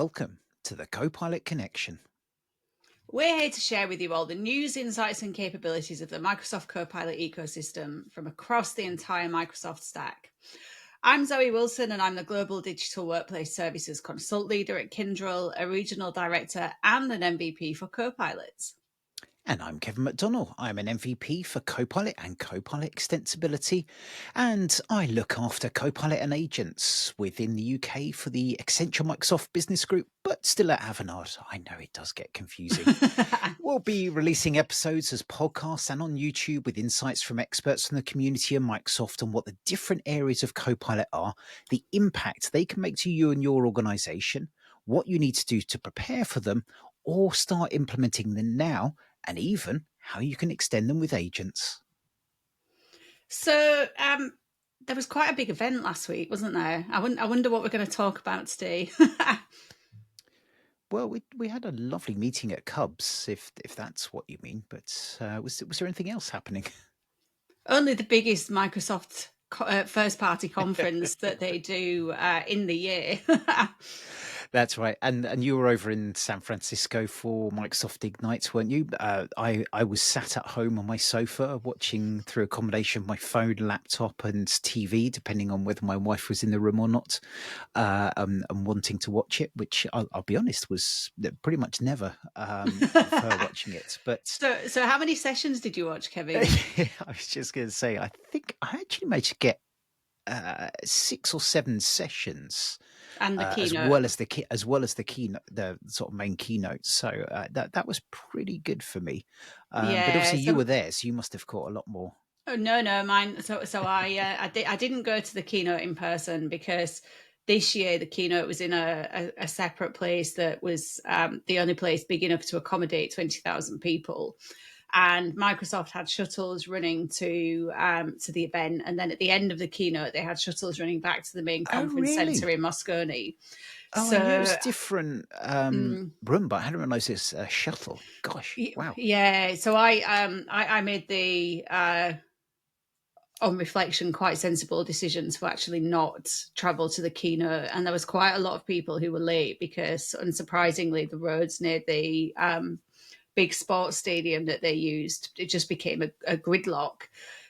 welcome to the Copilot Connection. We're here to share with you all the news, insights, and capabilities of the Microsoft Copilot ecosystem from across the entire Microsoft stack. I'm Zoe Wilson, and I'm the Global Digital Workplace Services Consult Leader at Kyndryl, a Regional Director and an MVP for Copilots. And I'm Kevin McDonnell. I'm an MVP for Copilot and Copilot Extensibility, and I look after Copilot and agents within the UK for the Accenture Microsoft Business Group, but still at Avanade. I know it does get confusing. We'll be releasing episodes as podcasts and on YouTube with insights from experts from the community and Microsoft on what the different areas of Copilot are, the impact they can make to you and your organization, what you need to do to prepare for them, or start implementing them now, and even how you can extend them with agents. So, there was quite a big event last week, wasn't there? I wonder what we're going to talk about today. Well, we had a lovely meeting at Cubs, if that's what you mean. But was there anything else happening? Only the biggest Microsoft first party conference that they do in the year. That's right. And you were over in San Francisco for Microsoft Ignite, weren't you? I was sat at home on my sofa watching through a combination of my phone, laptop, and TV, depending on whether my wife was in the room or not, and wanting to watch it, which I'll be honest was pretty much never of her watching it. But So how many sessions did you watch, Kevin? I was just going to say, I think I actually managed to get 6 or 7 sessions, And the as keynote. well as the keynote, the sort of main keynote. So that was pretty good for me. But obviously you were there, so you must have caught a lot more. Oh, no, mine. So I didn't go to the keynote in person because this year the keynote was in a separate place that was the only place big enough to accommodate 20,000 people. And Microsoft had shuttles running to the event, and then at the end of the keynote, they had shuttles running back to the main conference center in Moscone. Oh, I knew it was So, different room, but I hadn't realised it's a shuttle. Gosh, wow. yeah. So I made the on reflection, quite sensible decision to actually not travel to the keynote. And there was quite a lot of people who were late because, unsurprisingly, the roads near the big sports stadium that they used, it just became a gridlock.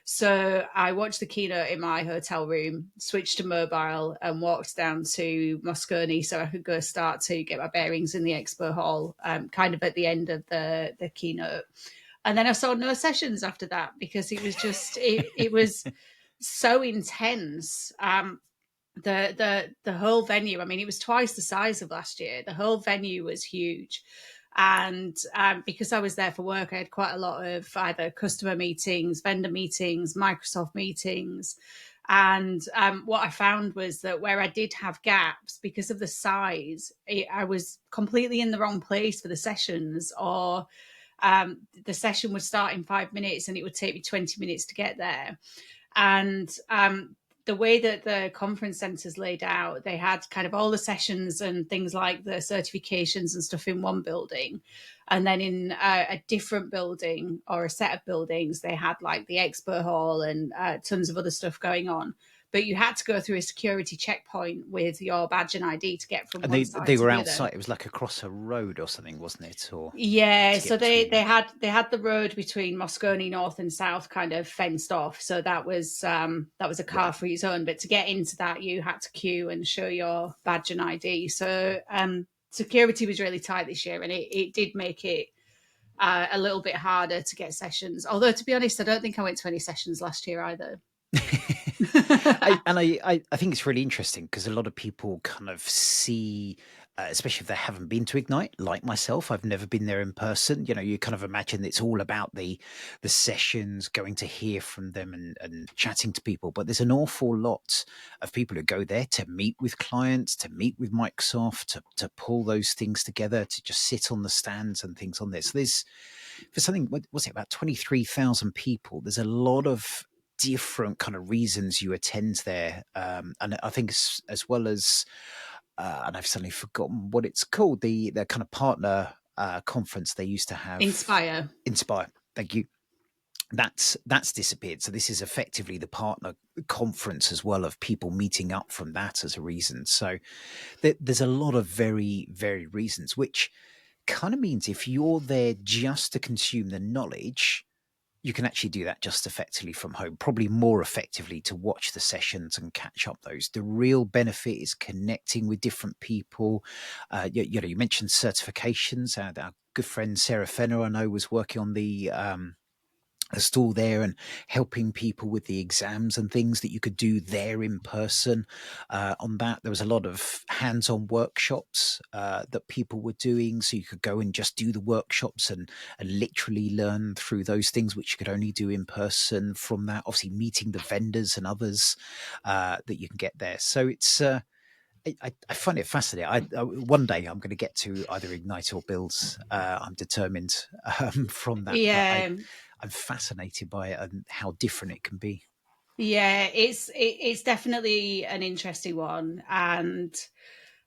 So I watched the keynote in my hotel room, switched to mobile, and walked down to Moscone so I could go start to get my bearings in the expo hall, kind of at the end of the keynote. And then I saw no sessions after that because it was just it was so intense. The whole venue, I mean, it was twice the size of last year. The whole venue was huge. And because I was there for work, I had quite a lot of either customer meetings, vendor meetings, Microsoft meetings. And what I found was that where I did have gaps because of the size, I was completely in the wrong place for the sessions, or the session would start in 5 minutes and it would take me 20 minutes to get there. And the way that the conference centers laid out, they had kind of all the sessions and things like the certifications and stuff in one building. And then in a different building or a set of buildings, they had like the expo hall and tons of other stuff going on. But you had to go through a security checkpoint with your badge and ID to get from one side They to were the outside. other. It was like across a road or something, wasn't it? Or Yeah, to so get between they them. had the road between Moscone North and South kind of fenced off. So that was a Right. car-free zone. But to get into that, you had to queue and show your badge and ID. So security was really tight this year, and it did make it a little bit harder to get sessions. Although, to be honest, I don't think I went to any sessions last year either. I think it's really interesting because a lot of people kind of see, especially if they haven't been to Ignite, like myself, I've never been there in person. You know, you kind of imagine it's all about the sessions, going to hear from them and chatting to people. But there's an awful lot of people who go there to meet with clients, to meet with Microsoft, to pull those things together, to just sit on the stands and things on there. So there's for something, what was it, about 23,000 people? There's a lot of different kind of reasons you attend there, and I think as well as and I've suddenly forgotten what it's called, the kind of partner conference they used to have. Inspire. Inspire, thank you. that's disappeared. So this is effectively the partner conference as well, of people meeting up from that as a reason. So there's a lot of very, very reasons, which kind of means if you're there just to consume the knowledge, you can actually do that just effectively from home, probably more effectively to watch the sessions and catch up those. The real benefit is connecting with different people. You mentioned certifications. Our good friend Sarah Fenner, I know, was working on the a stall there and helping people with the exams and things that you could do there in person. On that, there was a lot of hands-on workshops that people were doing, so you could go and just do the workshops and literally learn through those things which you could only do in person. From that, obviously meeting the vendors and others that you can get there. So it's I find it fascinating. One day I'm going to get to either Ignite or Builds. I'm determined from that, but Yeah. I'm fascinated by it and how different it can be. Yeah, it's definitely an interesting one, and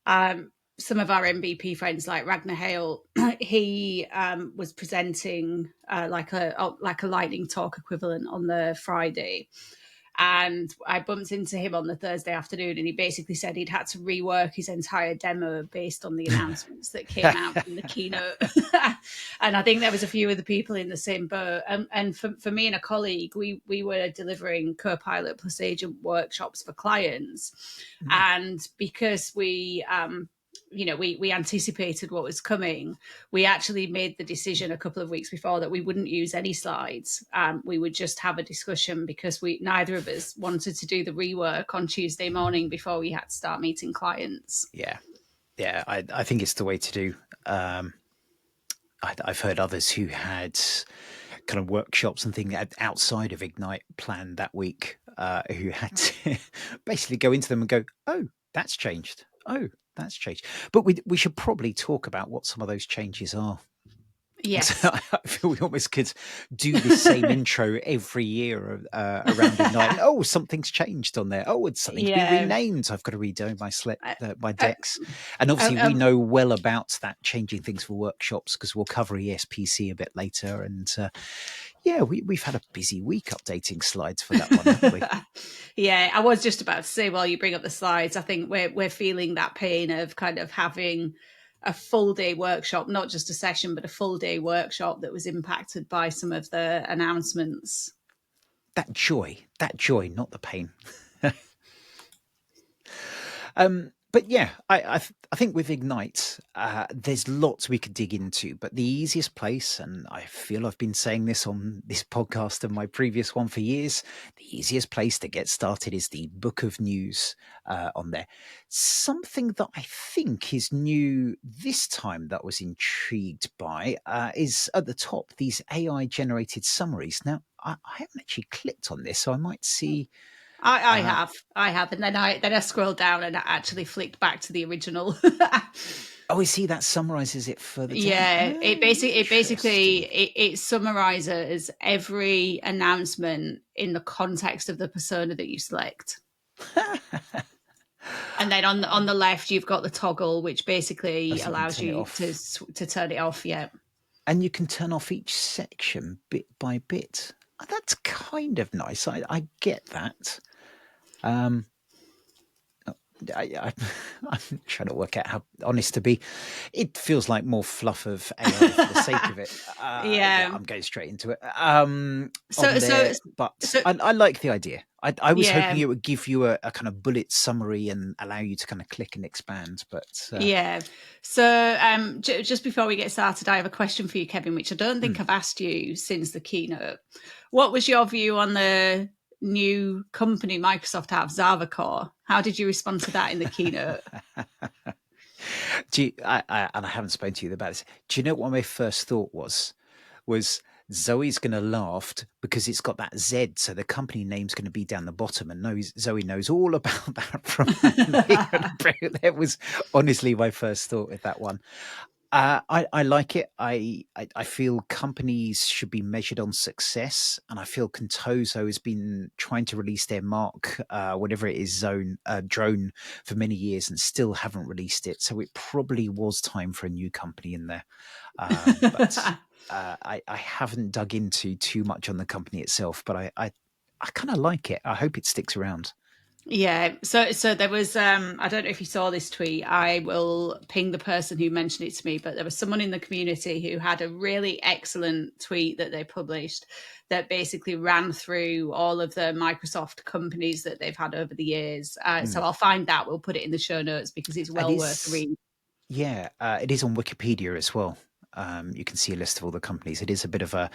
some of our MVP friends like Ragnar Hale, he was presenting like a lightning talk equivalent on the Friday, and I bumped into him on the Thursday afternoon, and he basically said he'd had to rework his entire demo based on the announcements that came out in the keynote. And I think there was a few other people in the same boat. And for me and a colleague, we were delivering Copilot plus agent workshops for clients. Mm. And because we anticipated what was coming, we actually made the decision a couple of weeks before that we wouldn't use any slides. We would just have a discussion, because neither of us wanted to do the rework on Tuesday morning before we had to start meeting clients. Yeah, yeah, I think it's the way to do. I've heard others who had kind of workshops and things outside of Ignite planned that week, who had to basically go into them and go, "Oh, that's changed. Oh, that's changed." But we should probably talk about what some of those changes are. So Yes. I feel we almost could do the same intro every year around Ignite. And, oh, something's changed on there. Oh, it's something's been Yeah. renamed. I've got to redo Uh, my uh, decks. And obviously, we know well about that changing things for workshops, because we'll cover ESPC a bit later. And yeah, we've had a busy week updating slides for that one, haven't we? Yeah, I was just about to say, while you bring up the slides, I think we're feeling that pain of kind of having a full day workshop, not just a session, but a full day workshop that was impacted by some of the announcements. That joy, not the pain. But yeah, I think with Ignite, there's lots we could dig into. But the easiest place, and I feel I've been saying this on this podcast and my previous one for years, the easiest place to get started is the Book of News on there. Something that I think is new this time that I was intrigued by is at the top, these AI generated summaries. Now, I haven't actually clicked on this, so I might see. Uh, I have, and then I scrolled down and I actually flicked back to the original. Oh, I see. That summarizes it further down. Yeah, Oh, it basically interesting. it summarizes every announcement in the context of the persona that you select. And then on the left, you've got the toggle, which Oh, basically so you can allows turn it you off. to turn it off. Yeah. And you can turn off each section bit by bit. Oh, that's kind of nice. I get that. Um, I, I'm trying to work out how honest to be. It feels like more fluff of AI for the sake of it. Yeah, Yeah. I'm going straight into it. So On so there, but so I like the idea. I was yeah. hoping it would give you a kind of bullet summary and allow you to kind of click and expand. But Yeah. So, just before we get started, I have a question for you, Kevin, which I don't think mm. I've asked you since the keynote. What was your view on the new company Microsoft have, Core? How did you respond to that in the keynote? And I haven't spoken to you about this. Do you know what my first thought was? Was Zoe's going to laugh because it's got that Z, so the company name's going to be down the bottom, and Zoe knows all about that from that. That was honestly my first thought with that one. I like it. I feel companies should be measured on success, and I feel Contoso has been trying to release their Mark, whatever it is, zone drone for many years, and still haven't released it. So it probably was time for a new company in there. But I haven't dug into too much on the company itself, but I kind of like it. I hope it sticks around. Yeah, so there was I don't know if you saw this tweet. I will ping the person who mentioned it to me, but there was someone in the community who had a really excellent tweet that they published that basically ran through all of the Microsoft companies that they've had over the years. So Mm. I'll find that. We'll put it in the show notes because it's It well worth a is. read. Yeah, it is on Wikipedia as well. You can see a list of all the companies. It is a bit of a.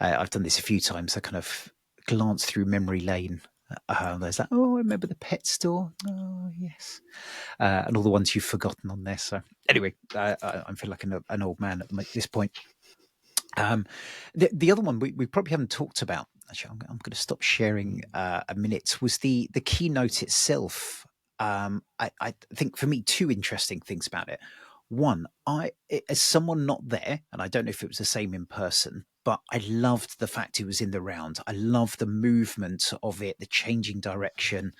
I've done this a few times. I kind of glance through memory lane. There's that. Oh, I remember the pet store. Oh, yes, and all the ones you've forgotten on there. So anyway, I feel like an old man at this point. The other one we probably haven't talked about. Actually, I'm going to stop sharing a minute. Was the keynote itself? I think for me, two interesting things about it. One, as someone not there, and I don't know if it was the same in person, but I loved the fact it was in the round. I loved the movement of it, the changing direction.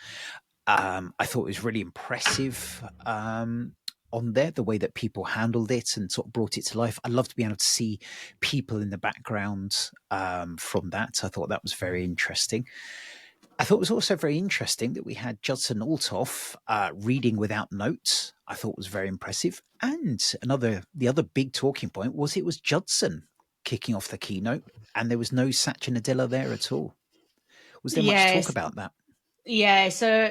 I thought it was really impressive on there, the way that people handled it and sort of brought it to life. I love to be able to see people in the background from that. I thought that was very interesting. I thought it was also very interesting that we had Judson Althoff reading without notes. I thought was very impressive. And the other big talking point was it was Judson kicking off the keynote, and there was no Satya Nadella there at all. Was there much talk Yes, about that? yeah, so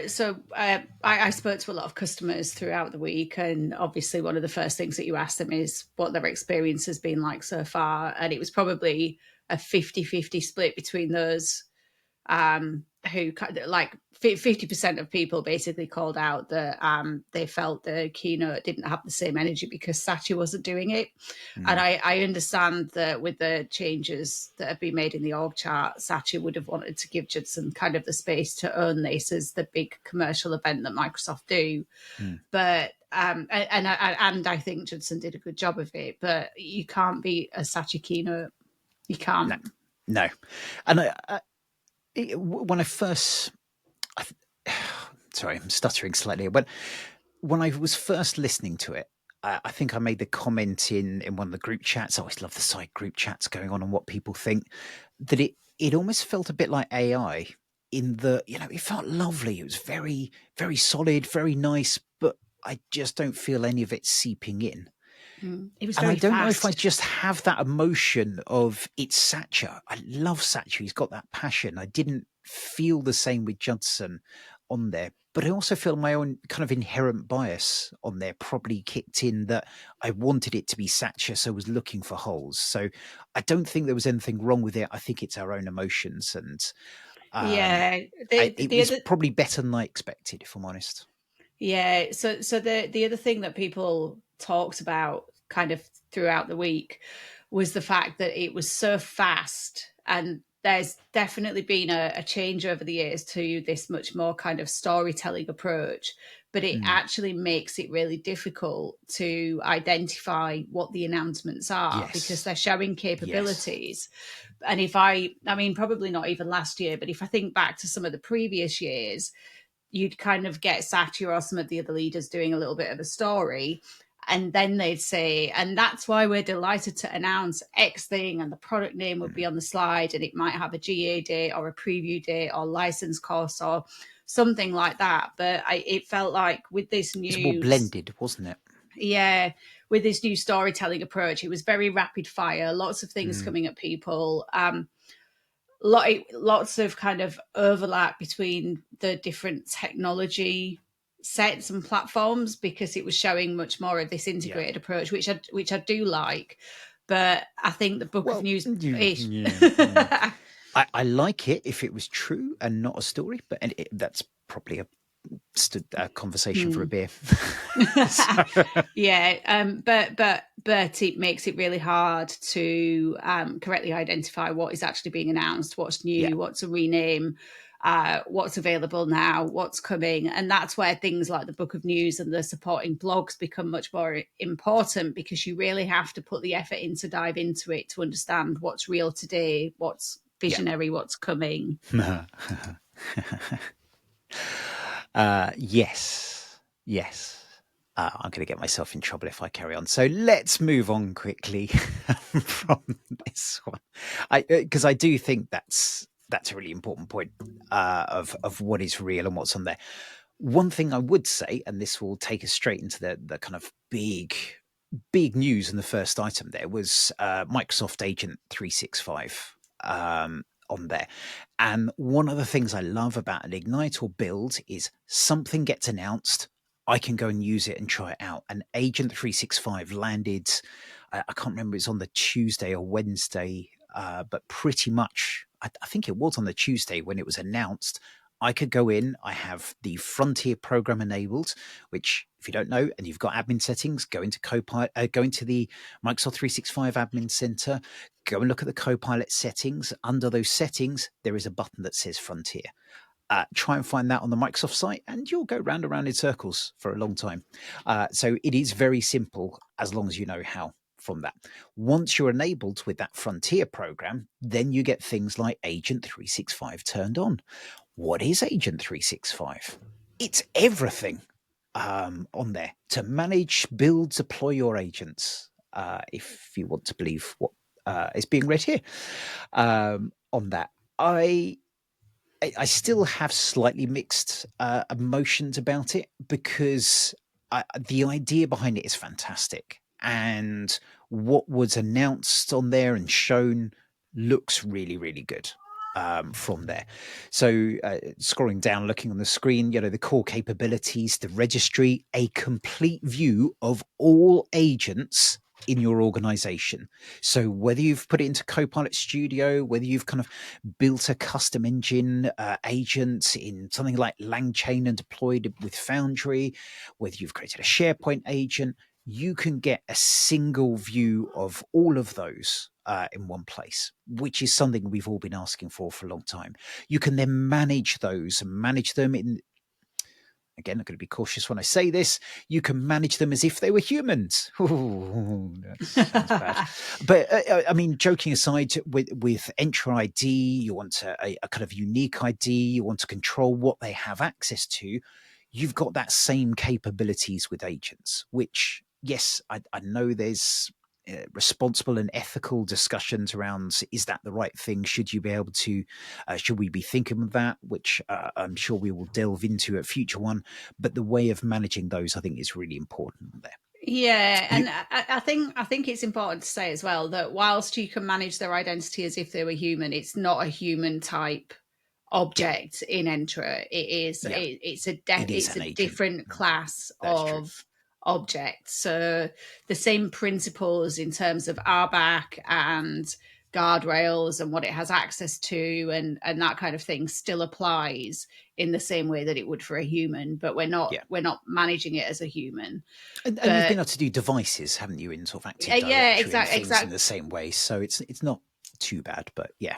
I spoke to a lot of customers throughout the week, and obviously one of the first things that you ask them is what their experience has been like so far, and it was probably a 50-50 split between those who like 50% of people basically called out that they felt the keynote didn't have the same energy because Satya wasn't doing it. And Mm, I understand that with the changes that have been made in the org chart, Satya would have wanted to give Judson kind of the space to own this as the big commercial event that Microsoft do. mm. But and I think Judson did a good job of it. But you can't beat a Satya keynote. You No, can't. no. And when I first, I, sorry, I'm stuttering slightly. When I was first listening to it, I think I made the comment in one of the group chats. I always love the side group chats going on and what people think, that it almost felt a bit like AI in the, it felt lovely. It was very, very solid, very nice, but I just don't feel any of it seeping in. It was And I very don't know if I fast. just have that emotion of it's Satcher. I love Satcher. He's got that passion. I didn't feel the same with Judson on there, but I also feel my own kind of inherent bias on there probably kicked in, that I wanted it to be Satcher, so I was looking for holes. So I don't think there was anything wrong with it. I think it's our own emotions, and um, Yeah, the it the was other probably better than I expected, if I'm honest. yeah, so the other thing that people talked about kind of throughout the week was the fact that it was so fast, and there's definitely been a change over the years to this much more kind of storytelling approach, but it Mm, actually makes it really difficult to identify what the announcements are because yes, they're showing yes. capabilities. And if I mean, probably not even last year, but if I think back to some of the previous years, you'd kind of get Satya or some of the other leaders doing a little bit of a story. And then they'd say, and that's why we're delighted to announce X thing, and the product name would be Mm. on the slide, and it might have a GA date or a preview date or license cost or something like that. But it felt like with this It's more news, blended, wasn't it? yeah, with this new storytelling approach, it was very rapid fire, lots of things Mm, coming at people. Lots of kind of overlap between the different technology sets and platforms because it was showing much more of this yeah. integrated approach, which I do like. But I think the book of Well, news is yeah, yeah. I like it if it was true and not a story, but that's probably a conversation for a beer. So, yeah, but it makes it really hard to correctly identify what is actually being announced, what's yeah, new, what's a rename. what's available now, what's coming. And that's where things like the book of news and the supporting blogs become much more important, because you really have to put the effort in to dive into it to understand what's real today, what's visionary, what's coming. Yes. I'm going to get myself in trouble if I carry on. So let's move on quickly from this one, because I do think that's a really important point of what is real and what's on there. One thing I would say, and this will take us straight into the kind of big news in the first item there, was Microsoft Agent 365 on there. And one of the things I love about an Ignite or build is something gets announced, I can go and use it and try it out. And Agent 365 landed, I can't remember, it's on the Tuesday or Wednesday, but pretty much, I think it was on the Tuesday when it was announced. I could go in, I have the Frontier program enabled, which, if you don't know, and you've got admin settings, go into Copilot, go into the Microsoft 365 Admin Center, go and look at the Copilot settings. Under those settings, there is a button that says Frontier. Try and find that on the Microsoft site, and you'll go round and round in circles for a long time. So it is very simple as long as you know how from that. Once you're enabled with that Frontier program, then you get things like Agent 365 turned on. What is Agent 365? It's everything on there to manage, build, deploy your agents, if you want to believe what is being read here on that. I still have slightly mixed emotions about it, because the idea behind it is fantastic. And what was announced on there and shown looks really, really good from there. So scrolling down, looking on the screen, the core capabilities, the registry, a complete view of all agents in your organization. So whether you've put it into Copilot Studio, whether you've kind of built a custom engine agent in something like LangChain and deployed it with Foundry, whether you've created a SharePoint agent, you can get a single view of all of those in one place, which is something we've all been asking for a long time. You can then manage those and manage them in, again, I'm going to be cautious when I say this, you can manage them as if they were humans. Ooh, that sounds bad. But I mean, joking aside, with Entra ID, you want a kind of unique ID, you want to control what they have access to. You've got that same capabilities with agents, which, yes, I know there's responsible and ethical discussions around, is that the right thing? Should you be able to, should we be thinking of that, which I'm sure we will delve into a future one. But the way of managing those, I think, is really important there. Yeah, and I think it's important to say as well that whilst you can manage their identity as if they were human, it's not a human type object in Entra. It's a different class of object. So the same principles in terms of RBAC and guardrails and what it has access to and that kind of thing still applies in the same way that it would for a human, but we're not managing it as a human. And you've been able to do devices, haven't you, in sort of Active Directory and things in the same way. So it's not too bad, but yeah.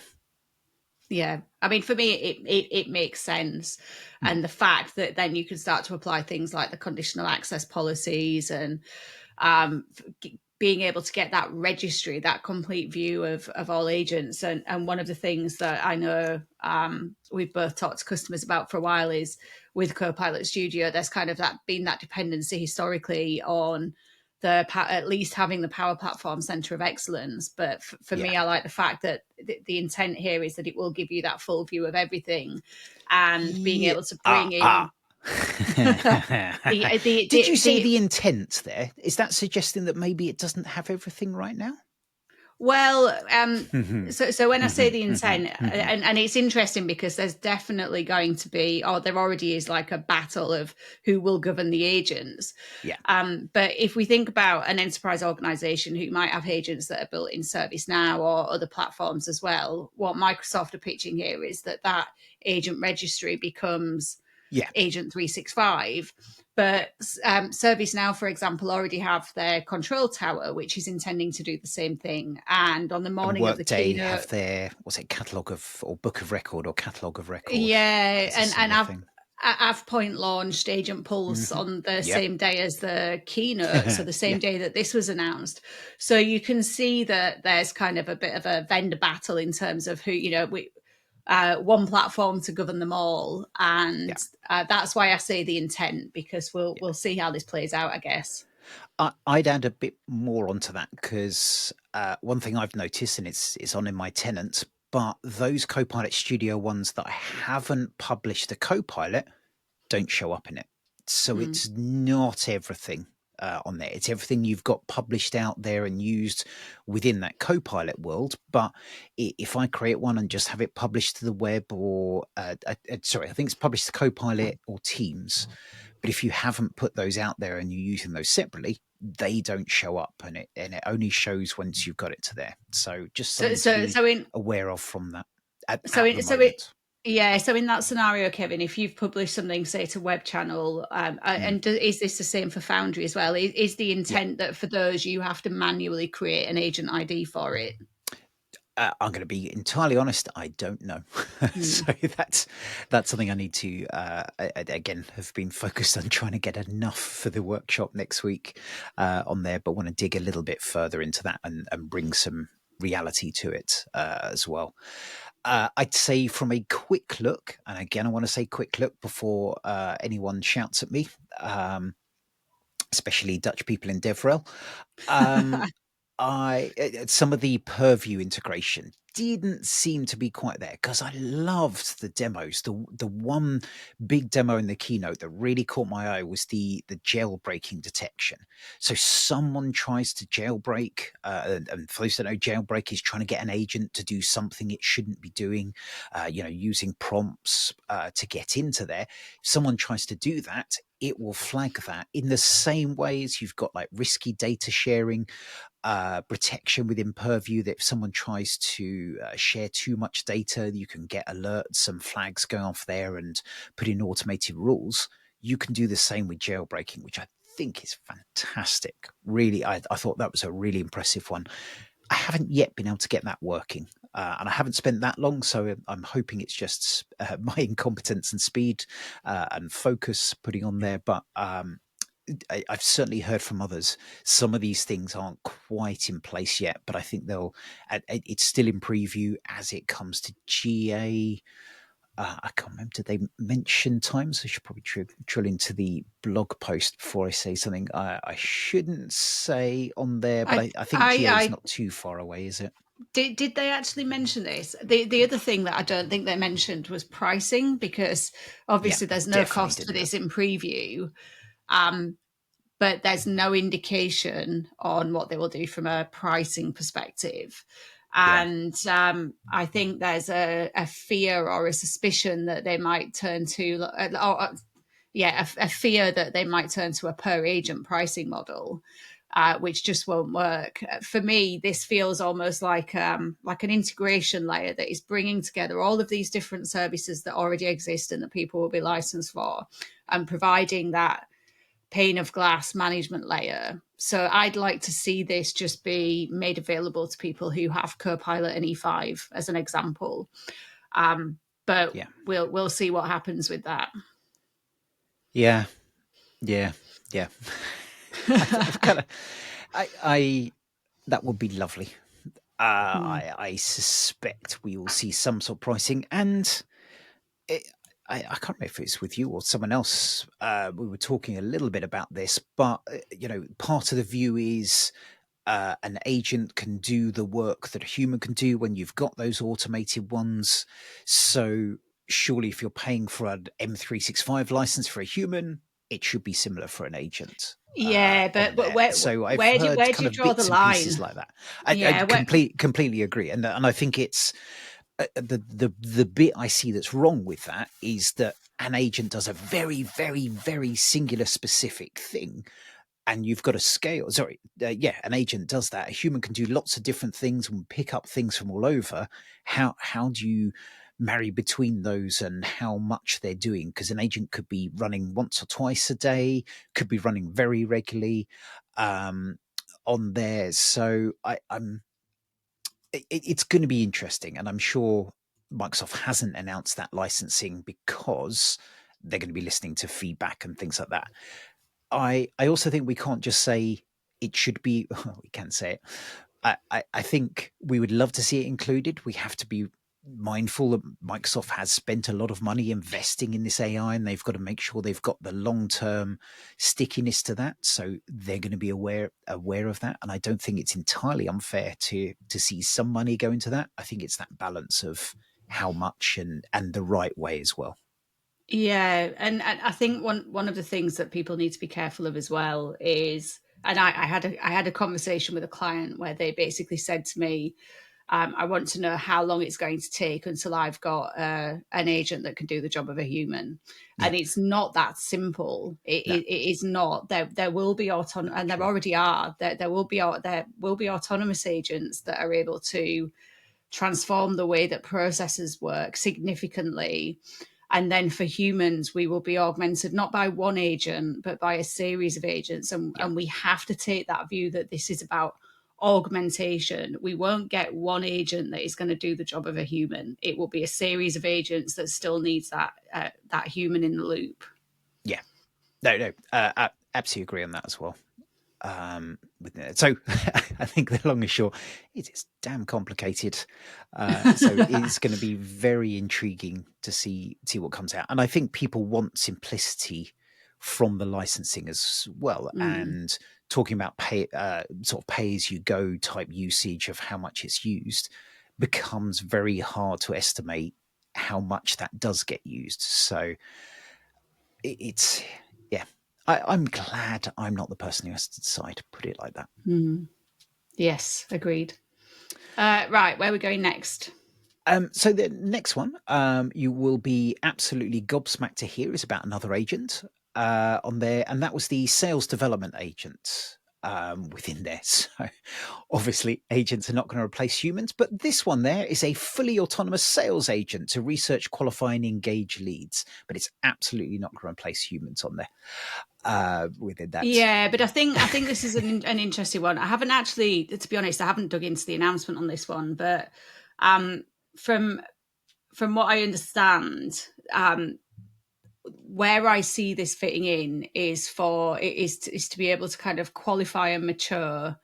Yeah, I mean, for me, it makes sense. And the fact that then you can start to apply things like the conditional access policies and being able to get that registry, that complete view of all agents. And one of the things that I know we've both talked to customers about for a while is with Copilot Studio, there's kind of been that dependency historically on at least having the Power Platform Center of Excellence. But for me, I like the fact that the intent here is that it will give you that full view of everything, and being able to bring in. Did you say the intent there? Is that suggesting that maybe it doesn't have everything right now? Well, so when I say the intent, and it's interesting because there's definitely going to be, or there already is, like a battle of who will govern the agents. Yeah. But if we think about an enterprise organization who might have agents that are built in ServiceNow or other platforms as well, what Microsoft are pitching here is that agent registry becomes Yeah. Agent 365. But ServiceNow, for example, already have their control tower, which is intending to do the same thing. And on the And morning of the Workday keynote, have their, what's it, catalog of, or book of record, or catalog of record. yeah, It's a and similar thing. AvePoint launched Agent Pulse Hmm. on the Yep. same day as the keynote, so the Yeah. same day that this was announced. So you can see that there's kind of a bit of a vendor battle in terms of who, one platform to govern them all, Yeah. and that's why I say the intent, because we'll see how this plays out, I guess. I'd add a bit more onto that because one thing I've noticed, and it's on in my tenants, but those Copilot Studio ones that I haven't published the Copilot don't show up in it. So Mm. it's not everything on there. It's everything you've got published out there and used within that Copilot world. But if I create one and just have it published to the web, or sorry, I think it's published to Copilot or Teams. But if you haven't put those out there and you're using those separately, they don't show up, and it only shows once you've got it to there. So just So something to so be so in aware of from that at, so at the it so it moment. yeah, so in that scenario, Kevin, if you've published something, say, to web channel, Mm, is this the same for Foundry as well? Is the yeah. intent that for those you have to manually create an agent ID for it? I'm going to be entirely honest. I don't know, Mm. so that's something I need to again have been focused on trying to get enough for the workshop next week on there, but want to dig a little bit further into that and bring some reality to it as well. I'd say from a quick look, and again, I want to say quick look before anyone shouts at me, um, especially Dutch people in DevRel. Um, some of the Purview integration didn't seem to be quite there because I loved the demos. The one big demo in the keynote that really caught my eye was the jailbreaking detection. So someone tries to jailbreak, and for those that know, jailbreak is trying to get an agent to do something it shouldn't be doing. Using prompts to get into there. If someone tries to do that, it will flag that in the same way as you've got like risky data sharing protection within Purview, that if someone tries to share too much data, you can get alerts and flags going off there and put in automated rules. You can do the same with jailbreaking, which I think is fantastic. Really, I thought that was a really impressive one. I haven't yet been able to get that working. And I haven't spent that long, so I'm hoping it's just my incompetence and speed and focus putting on there. But I've certainly heard from others. Some of these things aren't quite in place yet, but I think they'll. It's still in preview as it comes to GA. I can't remember. Did they mention times? I should probably drill into the blog post before I say something I shouldn't say on there. But I I think I GA is I not too far away, is it? did they actually mention this? The other thing that I don't think they mentioned was pricing, because Yeah, obviously there's no definitely cost for didn't. this in preview. Um, but there's no indication on what they will do from a pricing perspective. Yeah, And I think there's a fear or a suspicion that they might turn to, a fear that they might turn to a per agent pricing model, which just won't work. For me, this feels almost like an integration layer that is bringing together all of these different services that already exist and that people will be licensed for, and providing that pane of glass management layer. So I'd like to see this just be made available to people who have Copilot and E5 as an example. But yeah, we'll see what happens with that. yeah, yeah, yeah. I've kind of, I that would be lovely. Hmm. I suspect we will see some sort of pricing, and it, I can't remember if it's with you or someone else. We were talking a little bit about this, but part of the view is an agent can do the work that a human can do when you've got those automated ones. So surely, if you're paying for an M365 license for a human, it should be similar for an agent Yeah, on but there. where So I've where do heard where do kind you of draw the bits and pieces line? like that. I Yeah, completely agree, and I think it's the bit I see that's wrong with that is that an agent does a very, very, very singular specific thing, and you've got a scale. Sorry, an agent does that. A human can do lots of different things and pick up things from all over. How do you marry between those and how much they're doing, because an agent could be running once or twice a day, could be running very regularly um, on theirs. So it's going to be interesting, and I'm sure Microsoft hasn't announced that licensing because they're going to be listening to feedback and things like that. I also think we can't just say it should be. Well, we can say it. I think we would love to see it included. We have to be mindful that Microsoft has spent a lot of money investing in this AI, and they've got to make sure they've got the long term stickiness to that. So they're going to be aware of that. And I don't think it's entirely unfair to see some money go into that. I think it's that balance of how much and the right way as well. Yeah, and I think one of the things that people need to be careful of as well is, and I had a conversation with a client where they basically said to me, I want to know how long it's going to take until I've got an agent that can do the job of a human, Yeah. and it's not that simple. No. It is not. There will be and there True. already are. There will be autonomous agents that are able to transform the way that processes work significantly. And then for humans, we will be augmented not by one agent, but by a series of agents. Yeah. And we have to take that view that this is about augmentation. We won't get one agent that is going to do the job of a human. It will be a series of agents that still needs that human in the loop. Yeah. No. I absolutely agree on that as well. So I think the long and short, it is damn complicated. So it's going to be very intriguing to see what comes out. And I think people want simplicity from the licensing as well. Mm. And talking about sort of pay as you go type usage of how much it's used becomes very hard to estimate how much that does get used. So it's yeah. I'm glad I'm not the person who has to decide. Put it like that. Mm. Yes, agreed. Right, where are we going next? So the next one, you will be absolutely gobsmacked to hear, is about another agent on there, and that was the sales development agent within there. So obviously, agents are not going to replace humans, but this one there is a fully autonomous sales agent to research, qualify, and engage leads. But it's absolutely not going to replace humans on there within that. Yeah, but I think this is an interesting one. I haven't actually, to be honest, I haven't dug into the announcement on this one, but um, from from what I understand, where I see this fitting in is to be able to kind of qualify and mature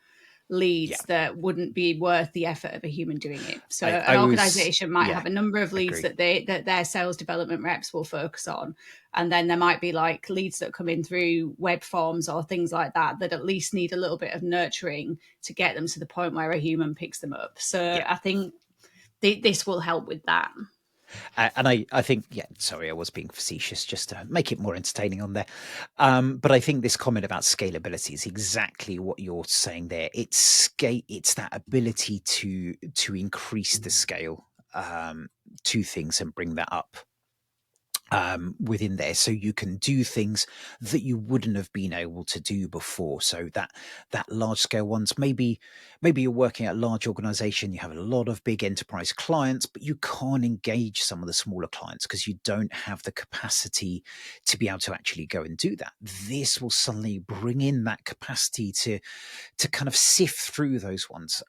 Yeah, leads that wouldn't be worth the effort of a human doing it. So an I was organization might yeah, have a number of leads agree. that their sales development reps will focus on, and then there might be like leads that come in through web forms or things like that that at least need a little bit of nurturing to get them to the point where a human picks them up. So Yeah. I think this will help with that. And I think, yeah, sorry, I was being facetious just to make it more entertaining on there. But I think this comment about scalability is exactly what you're saying there. It's that ability to increase the scale to things and bring that up within there, so you can do things that you wouldn't have been able to do before. So that large scale ones, maybe you're working at a large organization, you have a lot of big enterprise clients, but you can't engage some of the smaller clients because you don't have the capacity to be able to actually go and do that. This will suddenly bring in that capacity to kind of sift through those ones.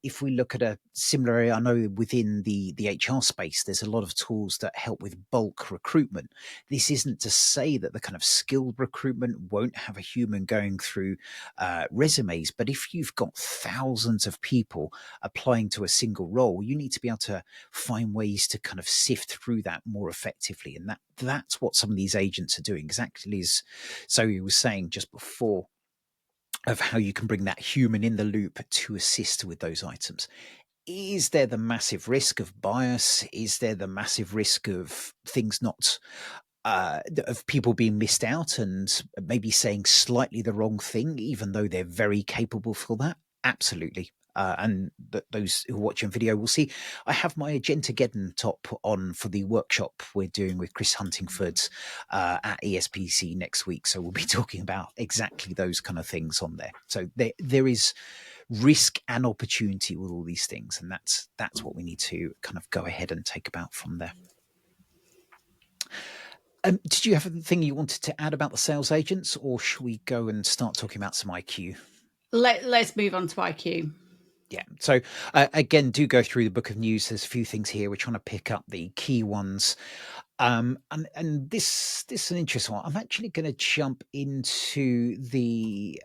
If we look at a similar area, I know within the HR space, there's a lot of tools that help with bulk recruitment. This isn't to say that the kind of skilled recruitment won't have a human going through resumes, but if you've got thousands of people applying to a single role, you need to be able to find ways to kind of sift through that more effectively. And that's what some of these agents are doing, exactly as Zoe was saying just before, of how you can bring that human in the loop to assist with those items. Is there the massive risk of bias? Is there the massive risk of things not of people being missed out and maybe saying slightly the wrong thing, even though they're very capable for that? Absolutely. And those who are watching video will see I have my Agentageddon top on for the workshop we're doing with Chris Huntingford at ESPC next week. So we'll be talking about exactly those kind of things on there. So there is risk and opportunity with all these things, and that's what we need to kind of go ahead and take about from there. Did you have anything you wanted to add about the sales agents, or should we go and start talking about some IQ? Let's move on to IQ. Yeah. So again, do go through the book of news. There's a few things here. We're trying to pick up the key ones. And this is an interesting one. I'm actually going to jump into the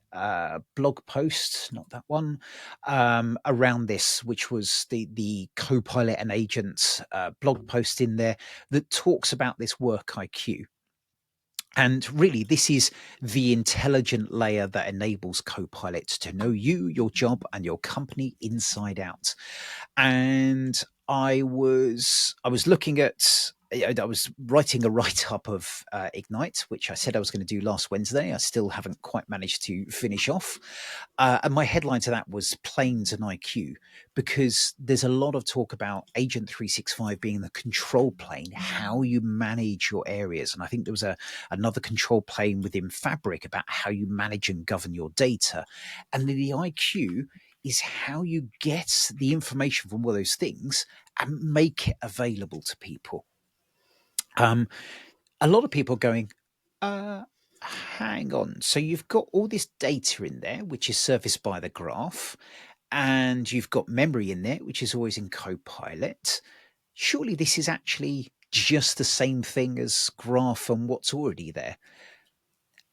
blog post, not that one, around this, which was the Copilot and agents blog post in there that talks about this work IQ. And really, this is the intelligent layer that enables Copilot to know you, your job, and your company inside out. And I was looking at I was writing a write up of Ignite, which I said I was going to do last Wednesday. I still haven't quite managed to finish off. And my headline to that was Planes and IQ, because there's a lot of talk about Agent 365 being the control plane, how you manage your areas. And I think there was another control plane within Fabric about how you manage and govern your data. And the IQ is how you get the information from all those things and make it available to people. A lot of people going, hang on. So you've got all this data in there, which is serviced by the graph, and you've got memory in there, which is always in Copilot. Surely this is actually just the same thing as graph and what's already there.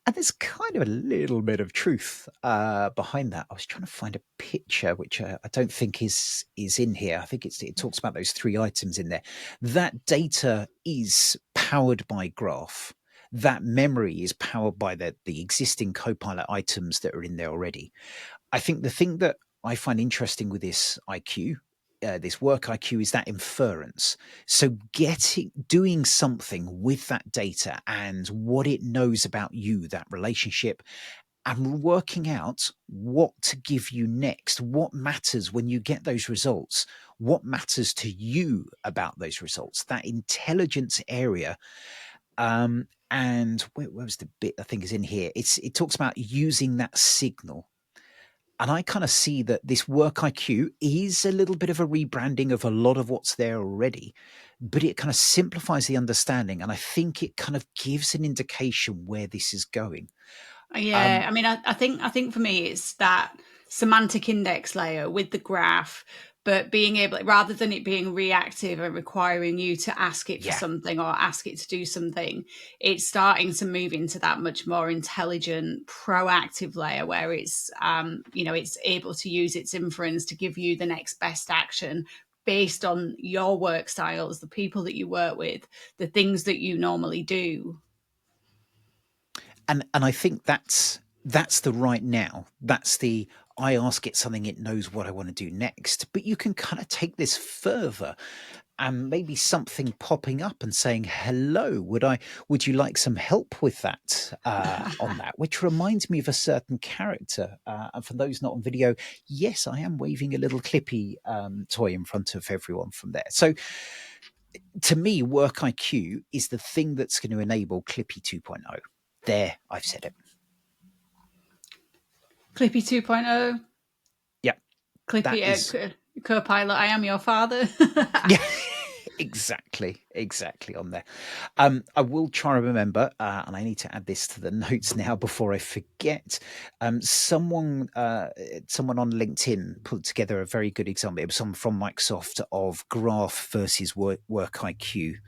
And there's kind of a little bit of truth behind that. I was trying to find a picture, which I don't think is in here. I think it talks about those three items in there. That data is powered by graph. That memory is powered by the existing Copilot items that are in there already. I think the thing that I find interesting with this IQ, this work IQ, is that inference. So doing something with that data and what it knows about you, that relationship, and working out what to give you next, what matters when you get those results, what matters to you about those results, that intelligence area. And where was the bit I think is in here? It talks about using that signal. And I kind of see that this work IQ is a little bit of a rebranding of a lot of what's there already, but it kind of simplifies the understanding. And I think it kind of gives an indication where this is going. Yeah, I mean, I think for me it's that semantic index layer with the graph, but being able, rather than it being reactive and requiring you to ask it for Yeah. something or ask it to do something, it's starting to move into that much more intelligent, proactive layer where it's, it's able to use its inference to give you the next best action based on your work styles, the people that you work with, the things that you normally do. And I think that's the right now. That's the I ask it something, it knows what I want to do next. But you can kind of take this further, and maybe something popping up and saying, hello, would you like some help with that on that? Which reminds me of a certain character. And for those not on video, yes, I am waving a little Clippy toy in front of everyone from there. So to me, work IQ is the thing that's going to enable Clippy 2.0. There, I've said it. Clippy 2.0. Yeah, that Clippy, is Copilot, I am your father. yeah, exactly on there. I will try and remember, and I need to add this to the notes now before I forget. Someone on LinkedIn put together a very good example. It was someone from Microsoft of graph versus work IQ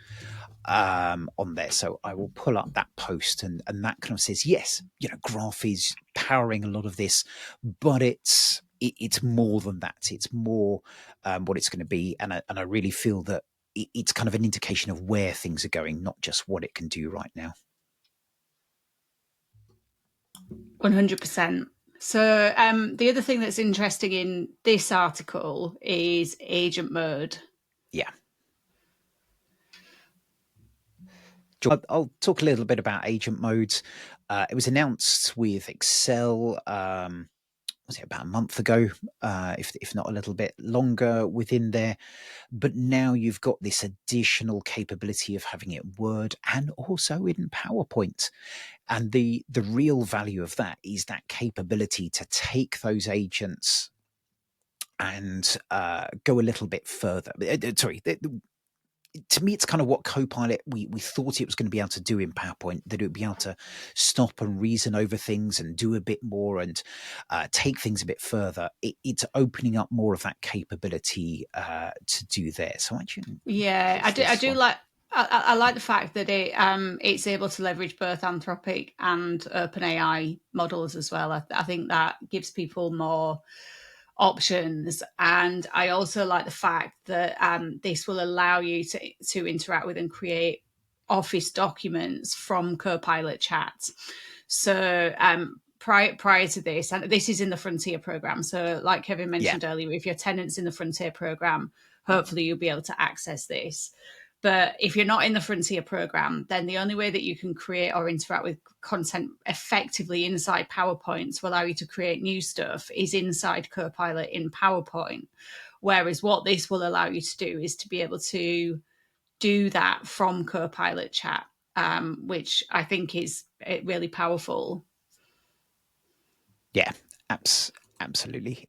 on there. So I will pull up that post, and that kind of says, yes, graph is powering a lot of this, but it's more than that. It's more what it's going to be, and I really feel that it's kind of an indication of where things are going, not just what it can do right now. 100%. So the other thing that's interesting in this article is agent mode. Yeah. I'll talk a little bit about agent modes. It was announced with Excel, was it about a month ago, if not a little bit longer within there. But now you've got this additional capability of having it in Word and also in PowerPoint. And the real value of that is that capability to take those agents and go a little bit further. Sorry, to me, it's kind of what Copilot we thought it was going to be able to do in PowerPoint, that it would be able to stop and reason over things and do a bit more and take things a bit further. It's opening up more of that capability to do there. So actually, Yeah, what's I this do one? like. I like the fact that it's able to leverage both Anthropic and OpenAI models as well. I think that gives people more options, and I also like the fact that this will allow you to interact with and create Office documents from Copilot chat. So prior to this, and this is in the Frontier program. So, like Kevin Yeah, mentioned earlier, if your tenant's in the Frontier program, hopefully you'll be able to access this. But if you're not in the Frontier program, then the only way that you can create or interact with content effectively inside PowerPoint to allow you to create new stuff is inside Copilot in PowerPoint. Whereas what this will allow you to do is to be able to do that from Copilot chat, which I think is really powerful. yeah, absolutely.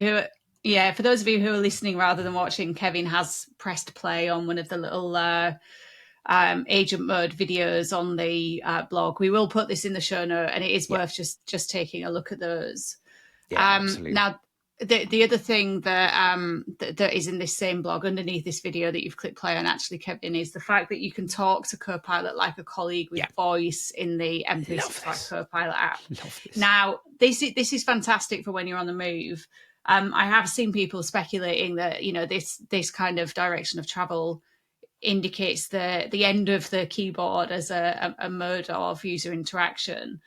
Yeah, for those of you who are listening rather than watching, Kevin has pressed play on one of the little agent mode videos on the blog. We will put this in the show note, and it is Yeah, worth just taking a look at those. yeah, absolutely. Now, the other thing that is in this same blog underneath this video that you've clicked play on, actually, Kevin, is the fact that you can talk to Copilot like a colleague with Yeah, voice in the love M365 this. Copilot app. Love this. Now, this is fantastic for when you're on the move. I have seen people speculating that this kind of direction of travel indicates the end of the keyboard as a mode of user interaction.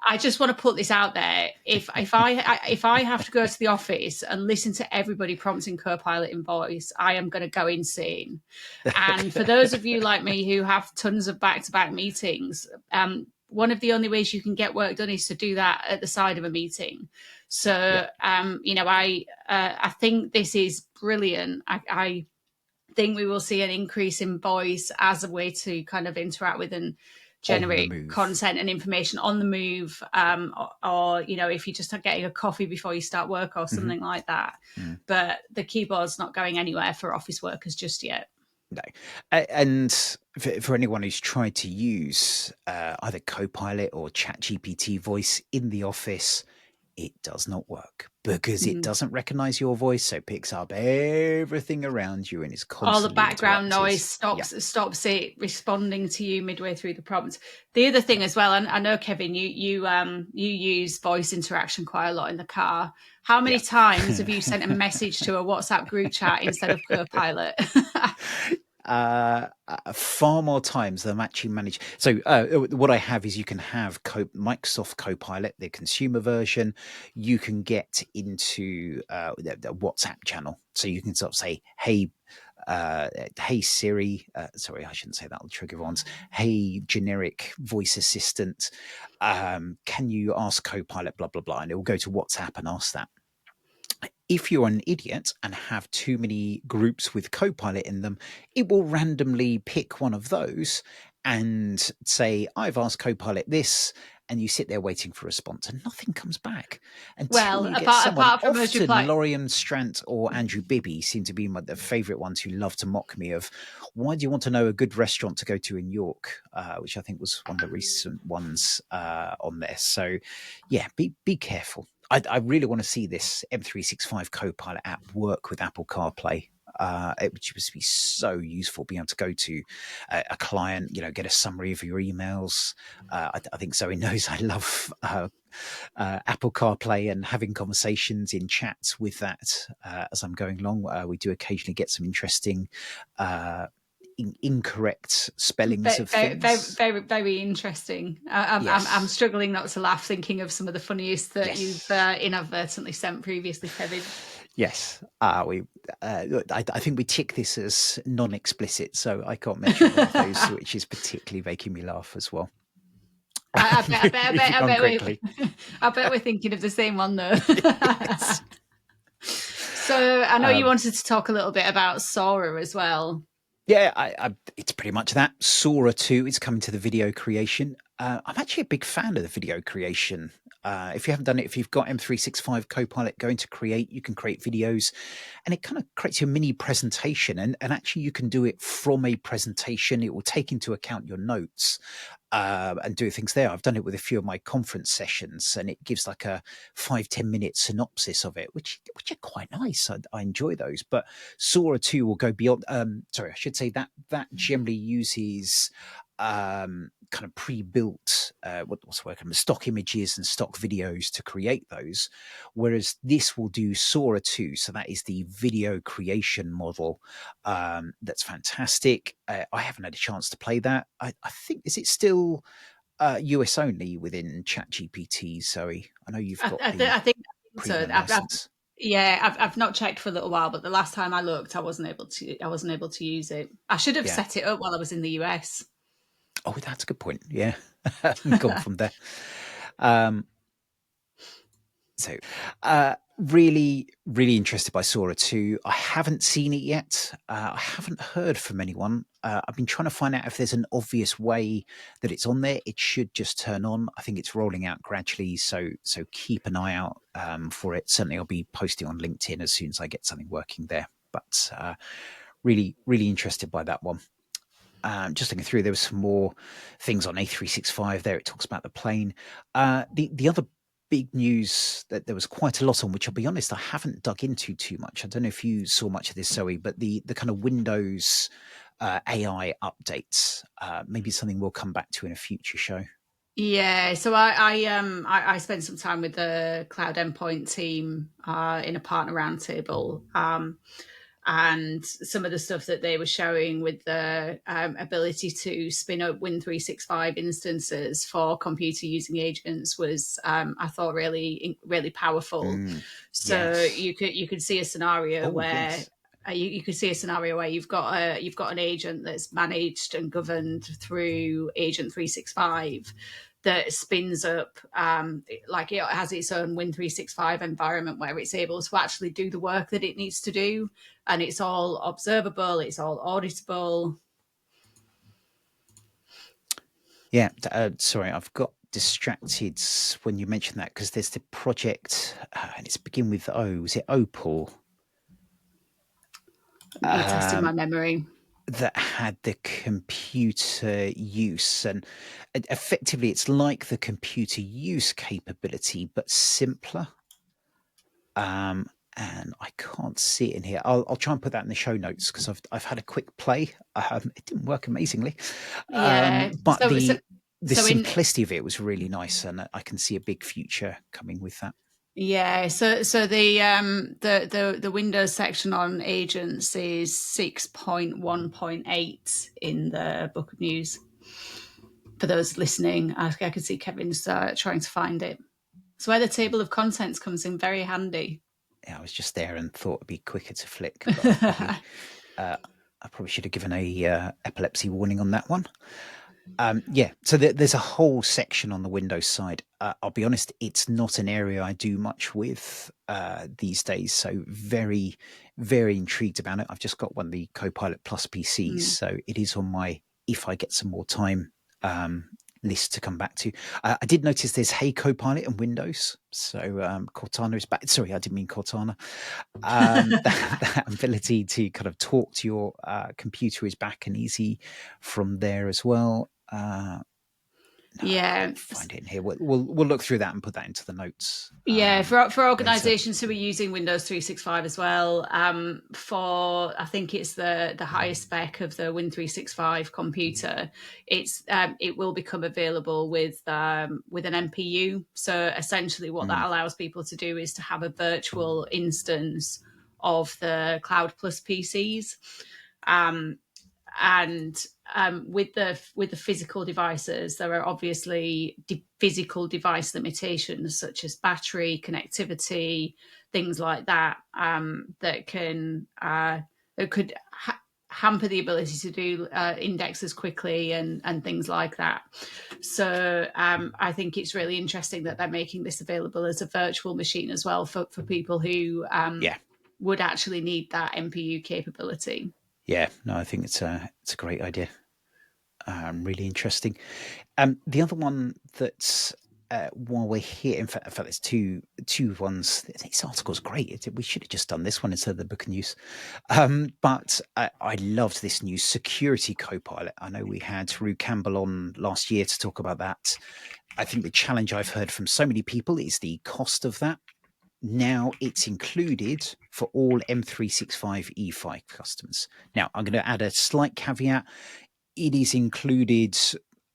I just want to put this out there. If I have to go to the office and listen to everybody prompting Copilot in voice, I am going to go insane. And for those of you like me who have tons of back-to-back meetings, one of the only ways you can get work done is to do that at the side of a meeting. Yeah. So, I think this is brilliant. I think we will see an increase in voice as a way to kind of interact with and On the generate move. content and information on the move, or if you're just getting a coffee before you start work or Hmm. something like that. Mm. But the keyboard's not going anywhere for office workers just yet. No. And for anyone who's tried to use either Copilot or ChatGPT voice in the office, it does not work because it Mhm. doesn't recognize your voice. So it picks up everything around you and is All the constantly background interrupted. noise Yeah. stops it responding to you midway through the prompt. The other thing Yeah. as well, and I know Kevin, you use voice interaction quite a lot in the car. How many Yeah. times have you sent a message to a WhatsApp group chat instead of Copilot? Far more times than I'm actually managed. So what I have is you can have Microsoft Copilot, the consumer version. You can get into the WhatsApp channel, so you can sort of say, "Hey Siri." Sorry, I shouldn't say that. I'll trigger ones. Hey, generic voice assistant. Can you ask Copilot blah blah blah, and it will go to WhatsApp and ask that. If you're an idiot and have too many groups with Copilot in them, it will randomly pick one of those and say, I've asked Copilot this, and you sit there waiting for a response, and nothing comes back until Well, you get apart someone. apart from us Often reply, Lorian Strant or Andrew Bibby seem to be the favourite ones who love to mock me of, why do you want to know a good restaurant to go to in York? Which I think was one of the recent ones on there. So yeah, be careful. I really want to see this M365 Copilot app work with Apple CarPlay. It would just be so useful being able to go to a client, get a summary of your emails. I think Zoe knows I love Apple CarPlay and having conversations in chats with that as I'm going along. We do occasionally get some interesting incorrect spellings very, of very, very, things. very, very interesting. I'm Yes. struggling not to laugh thinking of some of the funniest that you've Yes. inadvertently sent previously, Kevin. Yes, I think we tick this as non-explicit, so I can't mention one of those, which is particularly making me laugh as well. Moving I on bet quickly. I bet we're thinking of the same one though. Yes. So I know you Um, wanted to talk a little bit about Sora as well. yeah, it's pretty much that. Sora 2 is coming to the video creation. I'm actually a big fan of the video creation If you haven't done it, if you've got M365 Copilot, go into Create. You can create videos, and it kind of creates you a mini presentation. And actually, you can do it from a presentation. It will take into account your notes and do things there. I've done it with a few of my conference sessions, and it gives like a 5-10 minute synopsis of it, which are quite nice. I enjoy those. But Sora 2 will go beyond. Sorry, I should say that generally uses kind of pre-built what's the word, stock images and stock videos to create those, whereas this will do Sora 2, so that is the video creation model. That's fantastic. I haven't had a chance to play that. I think, is it still US only within ChatGPT, Zoe? I know you've got the I think so. premium license. I've not checked for a little while, but the last time I looked, I wasn't able to use it. I should have Yeah. set it up while I was in the US. Oh, that's a good point. Yeah. Gone from there. Um, So, really, really interested by Sora 2. I haven't seen it yet. I haven't heard from anyone. I've been trying to find out if there's an obvious way that it's on there. It should just turn on. I think it's rolling out gradually, so keep an eye out for it. Certainly, I'll be posting on LinkedIn as soon as I get something working there. But really, really interested by that one. Just looking through, there was some more things on A365 there. It talks about the plane. The other big news that there was quite a lot on, which I'll be honest, I haven't dug into too much. I don't know if you saw much of this, Zoe, but the kind of Windows AI updates, maybe something we'll come back to in a future show. Yeah, so I spent some time with the cloud endpoint team in a partner roundtable, and some of the stuff that they were showing with the ability to spin up Win365 instances for computer using agents was, I thought, really powerful. So Yes. you could see a scenario Oh, where yes. you could see a scenario where you've got an agent that's managed and governed through Agent 365 that spins up, like it has its own Win365 environment where it's able to actually do the work that it needs to do, and it's all observable, it's all auditable. Yeah. Sorry, I've got distracted when you mentioned that because there's the project, and it's begin with O. Is it Opal? You're testing my memory. That had the computer use, and effectively it's like the computer use capability but simpler. And I can't see it in here. I'll try and put that in the show notes because I've had a quick play. It didn't work amazingly, Yeah. but So so the so in simplicity of it was really nice, and I can see a big future coming with that. Yeah, so the Windows section on agents is 6.1.8 in the Book of News. For those listening, I can see Kevin's trying to find it. It's where the table of contents comes in very handy. Yeah, I was just there and thought it'd be quicker to flick, but I probably should have given a epilepsy warning on that one. Yeah, so there's a whole section on the Windows side. I'll be honest, it's not an area I do much with these days. So very, very intrigued about it. I've just got one of the Copilot Plus PCs, so it is on my, if I get some more time, list to come back to. I did notice there's Hey Copilot in Windows. So Cortana is back. Sorry, I didn't mean Cortana. That ability to kind of talk to your computer is back and easy from there as well. No, I Yeah. can't find it in here. We'll look through that and put that into the notes. Yeah, for Later. organisations who are using Windows 365 as well, for I think it's the highest spec of the Win365 computer, it will become available with an MPU. So essentially, what that allows people to do is to have a virtual instance of the Cloud Plus PCs. And with the physical devices, there are obviously physical device limitations such as battery, connectivity, things like that, that could hamper the ability to do indexes quickly and things like that. So I think it's really interesting that they're making this available as a virtual machine as well for people who Yeah. would actually need that MPU capability. Yeah. No, I think it's a great idea. Really interesting. The other one that's while we're here, in fact, there's two ones. This article's great. We should have just done this one instead of the book of news. But I loved this new security Copilot. I know we had Rue Campbell on last year to talk about that. I think the challenge I've heard from so many people is the cost of that. Now it's included for all M365 E5 customers. Now I'm going to add a slight caveat. It is included.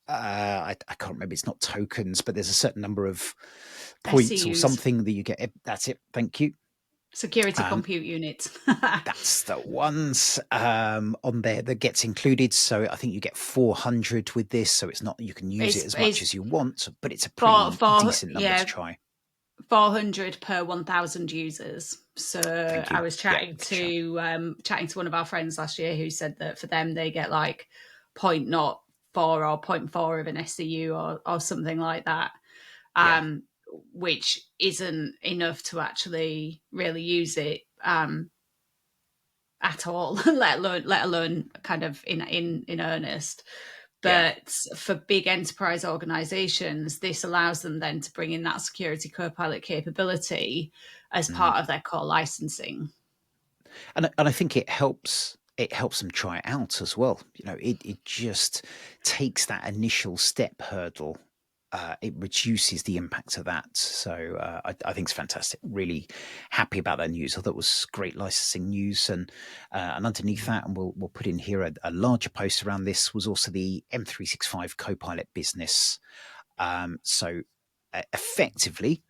I can't remember. It's not tokens, but there's a certain number of points or SCUs, something that you get. That's it. Thank you. security compute units. That's the ones on there that gets included. So I think you get 400 with this. So it's not, you can use it as much as you want, but it's a pretty decent number to try. 400 per 1,000 users. So I was chatting to one of our friends last year who said that for them they get like 0.04 or 0.4 of an SCU or something like that, which isn't enough to actually really use it at all, let alone kind of in earnest. But for big enterprise organizations, this allows them then to bring in that security Copilot capability as part of their core licensing. And I think it helps them try it out as well. You know, it just takes that initial step hurdle. It reduces the impact of that. So I think it's fantastic. Really happy about that news. I thought it was great licensing news. And underneath that, and we'll put in here a larger post around this, was also the M365 Copilot business. So effectively,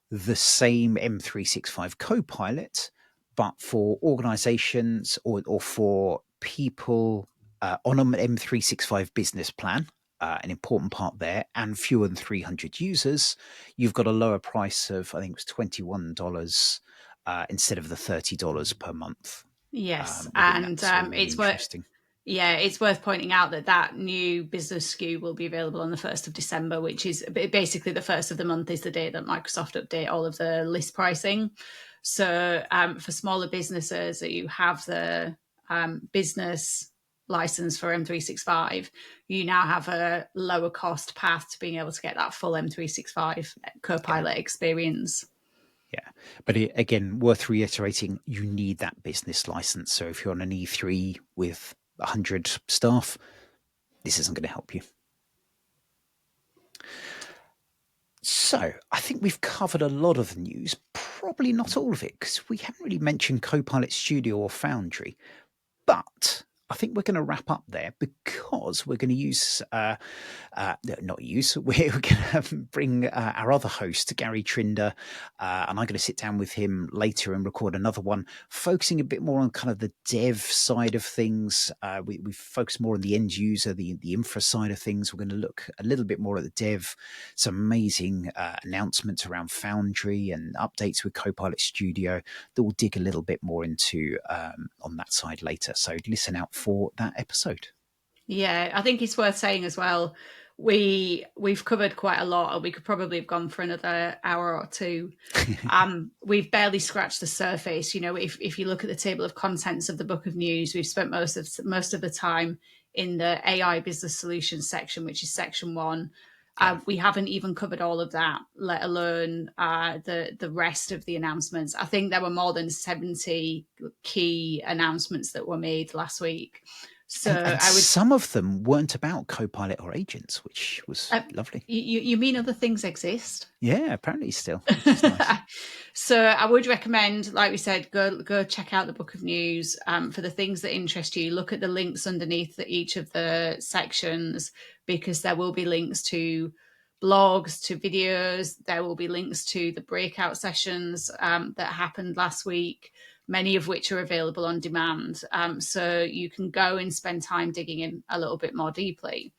the same M365 Copilot, but for organizations or for people on an M365 business plan. An important part there, and fewer than 300 users, you've got a lower price of, I think it was $21 instead of the $30 per month. Yes, and really it's interesting. It's worth pointing out that new business SKU will be available on the 1st of December, which is basically the first of the month is the day that Microsoft update all of the list pricing. So for smaller businesses that you have the business license for M365, you now have a lower cost path to being able to get that full M365 Copilot experience. Yeah, but again, worth reiterating, you need that business license. So if you're on an E3 with 100 staff, this isn't going to help you. So I think we've covered a lot of the news, probably not all of it, because we haven't really mentioned Copilot Studio or Foundry. But I think we're going to wrap up there because we're going to use, we're going to bring our other host, Gary Trinder, and I'm going to sit down with him later and record another one, focusing a bit more on kind of the dev side of things. We focus more on the end user, the infra side of things. We're going to look a little bit more at the dev, some amazing announcements around Foundry and updates with Copilot Studio that we'll dig a little bit more into on that side later. So listen out for that episode. Yeah, I think it's worth saying as well, we've covered quite a lot, and we could probably have gone for another hour or two. We've barely scratched the surface. You know, if you look at the table of contents of the book of news, we've spent most of the time in the AI business solutions section, which is section 1. We haven't even covered all of that, let alone the rest of the announcements. I think there were more than 70 key announcements that were made last week. So and some of them weren't about Copilot or agents, which was lovely. You mean other things exist? Yeah, apparently still, which is nice. So I would recommend, like we said, go check out the book of news. For the things that interest you, look at the links underneath each of the sections, because there will be links to blogs, to videos. There will be links to the breakout sessions that happened last week, many of which are available on demand. So you can go and spend time digging in a little bit more deeply.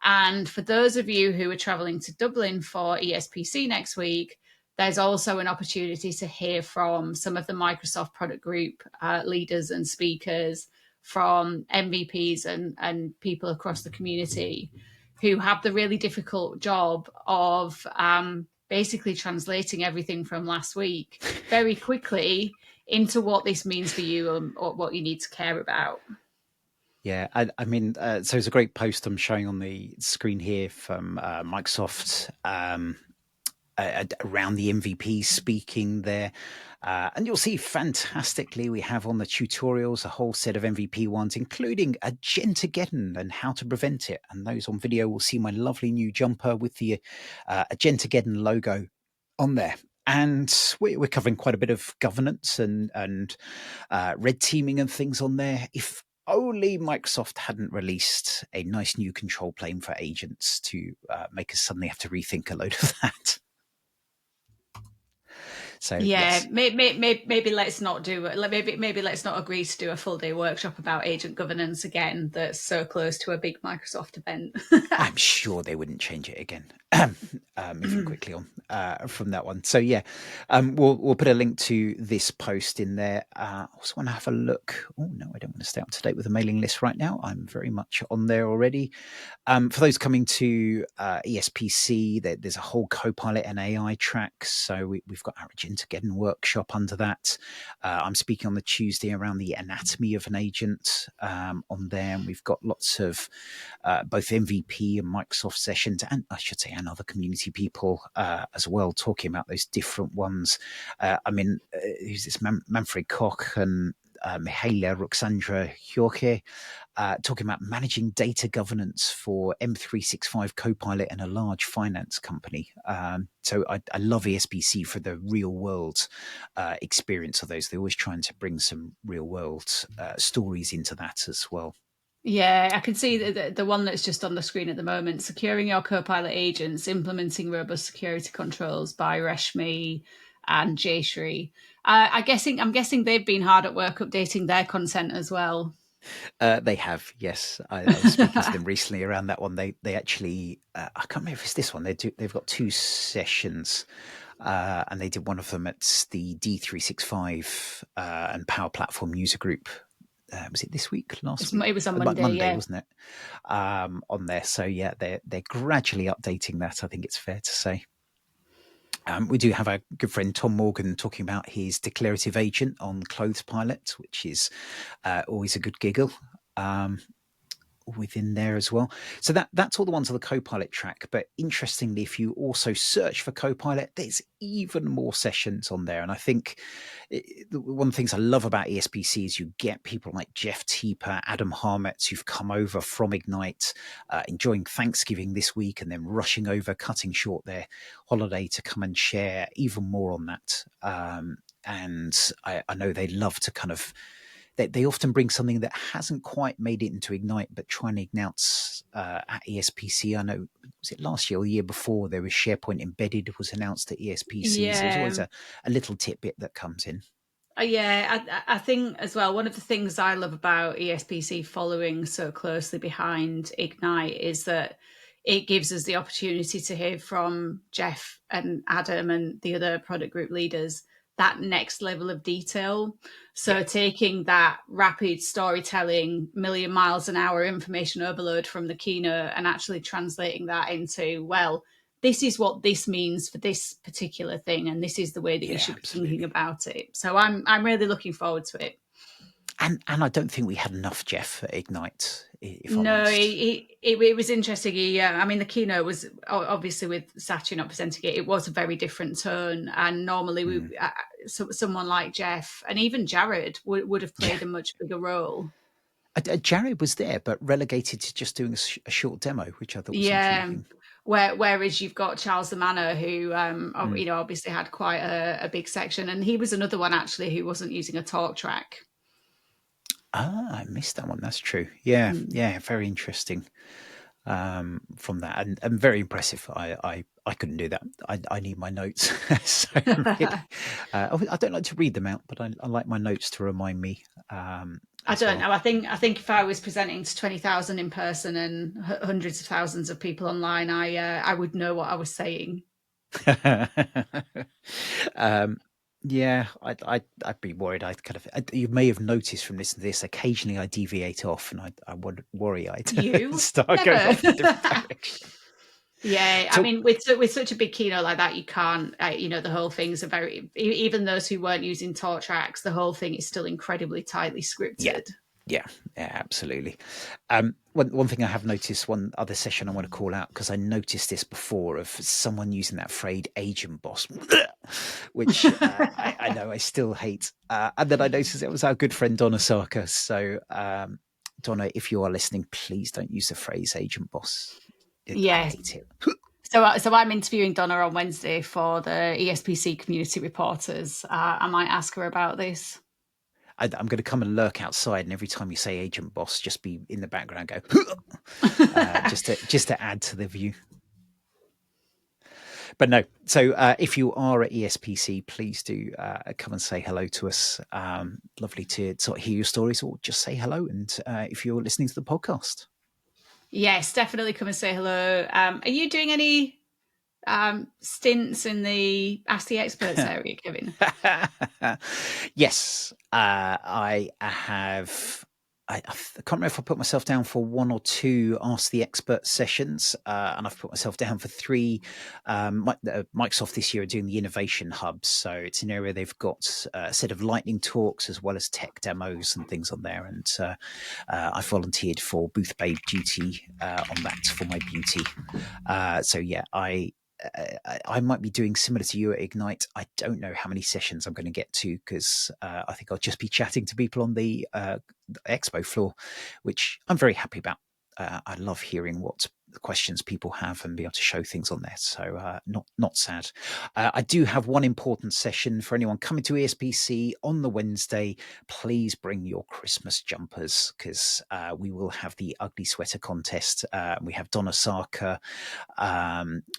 And for those of you who are traveling to Dublin for ESPC next week, there's also an opportunity to hear from some of the Microsoft product group leaders and speakers, from MVPs and people across the community who have the really difficult job of basically translating everything from last week very quickly into what this means for you and what you need to care about. Yeah, I mean, so it's a great post I'm showing on the screen here from Microsoft. around the MVP speaking there. And you'll see fantastically, we have on the tutorials a whole set of MVP ones, including Agentageddon and how to prevent it. And those on video will see my lovely new jumper with the Agentageddon logo on there. And we're covering quite a bit of governance and red teaming and things on there. If only Microsoft hadn't released a nice new control plane for agents to make us suddenly have to rethink a load of that. So Yeah, yes, maybe let's not do it. Maybe let's not agree to do a full day workshop about agent governance again. That's so close to a big Microsoft event. I'm sure they wouldn't change it again. Moving quickly on from that one. So yeah, we'll put a link to this post in there. I also want to have a look. Oh no, I don't want to stay up to date with the mailing list right now. I'm very much on there already. For those coming to ESPC, there's a whole Copilot and AI track. So we've got our Agentageddon workshop under that. I'm speaking on the Tuesday around the anatomy of an agent on there. And we've got lots of both MVP and Microsoft sessions, and I should say, and other community people as well, talking about those different ones. Who's this? Manfred Koch and Mihaela Ruxandra Hjorke, talking about managing data governance for M365 Copilot and a large finance company. So I love ESPC for the real world experience of those. They're always trying to bring some real world stories into that as well. Yeah, I can see the one that's just on the screen at the moment. Securing your Copilot agents, implementing robust security controls by Reshmi and Jayshree. I'm guessing they've been hard at work updating their content as well. They have, yes. I was speaking to them recently around that one. They actually, I can't remember if it's this one. They've got two sessions, and they did one of them at the D365 and Power Platform user group. Was it this week? Last week? It was on Monday, Monday, yeah. wasn't it? On there. So yeah, they're gradually updating that. I think it's fair to say. We do have our good friend Tom Morgan talking about his declarative agent on Clothes Pilot, which is always a good giggle. Within there as well. So that's all the ones on the Copilot track. But interestingly, if you also search for Copilot, there's even more sessions on there. And I think one of the things I love about ESPC is you get people like Jeff Teeper, Adam Harmetz, who've come over from Ignite, enjoying Thanksgiving this week and then rushing over, cutting short their holiday to come and share even more on that. And I know they love to kind of, they often bring something that hasn't quite made it into Ignite, but try and ignite at ESPC. I know, was it last year or the year before, there was SharePoint Embedded was announced at ESPC. So there's always Yeah. a little tidbit that comes in. Yeah, I think as well, one of the things I love about ESPC following so closely behind Ignite is that it gives us the opportunity to hear from Jeff and Adam and the other product group leaders that next level of detail. So Yeah, taking that rapid storytelling, million miles an hour information overload from the keynote and actually translating that into, well, this is what this means for this particular thing, and this is the way that you yeah, should be thinking absolutely. about it. So I'm really looking forward to it. And I don't think we had enough Jeff at Ignite, if I'm No, honest. it was interesting. I mean, the keynote was obviously with Satya not presenting it. It was a very different tone, and normally Mm. someone like Jeff and even Jared would have Yeah, played a much bigger role. Jared was there, but relegated to just doing a short demo, which I thought was Yeah. intriguing. Whereas you've got Charles the Manor, who Mm. obviously had quite a big section, and he was another one actually who wasn't using a talk track. I missed that one. That's true. Yeah, Mm. yeah, very interesting. From that, and very impressive. I couldn't do that. I need my notes. So really, I don't like to read them out, but I like my notes to remind me I as don't well. know. I think if I was presenting to 20,000 in person and hundreds of thousands of people online, I would know what I was saying. um, yeah, I'd be worried. I'd kind of, you may have noticed from listening to this. Occasionally, I deviate off, and I would worry I'd You start going never. off in a different direction. Yeah, I So mean, with such a big keynote like that, you can't. The whole thing's a very even those who weren't using talk tracks, the whole thing is still incredibly tightly yeah, scripted. Yeah, yeah, absolutely. One thing I have noticed, one other session I want to call out, because I noticed this before, of someone using that phrase "agent boss," which I know I still hate. And then I noticed it was our good friend Donna Sarker. So, Donna, if you are listening, please don't use the phrase "agent boss." I Yes. hate it. So I'm interviewing Donna on Wednesday for the ESPC community reporters. I might ask her about this. I'm going to come and lurk outside, and every time you say "agent boss," just be in the background, go just to add to the view. But no, so if you are at ESPC, please do come and say hello to us. Lovely to sort of hear your stories, or just say hello. And if you're listening to the podcast, Yes, definitely come and say hello. Are you doing any stints in the Ask the Experts area, Kevin? yes, I have. I can't remember if I put myself down for one or two Ask the Expert sessions, and I've put myself down for three. Microsoft this year are doing the Innovation Hubs, so it's an area they've got a set of lightning talks as well as tech demos and things on there. And I volunteered for booth babe duty on that for my beauty. So yeah, I might be doing similar to you at Ignite. I don't know how many sessions I'm going to get to, because I think I'll just be chatting to people on the expo floor, which I'm very happy about. I love hearing what questions people have and be able to show things on there. So not sad. I do have one important session for anyone coming to ESPC on the Wednesday. Please bring your Christmas jumpers, because we will have the ugly sweater contest. We have Donna Sarker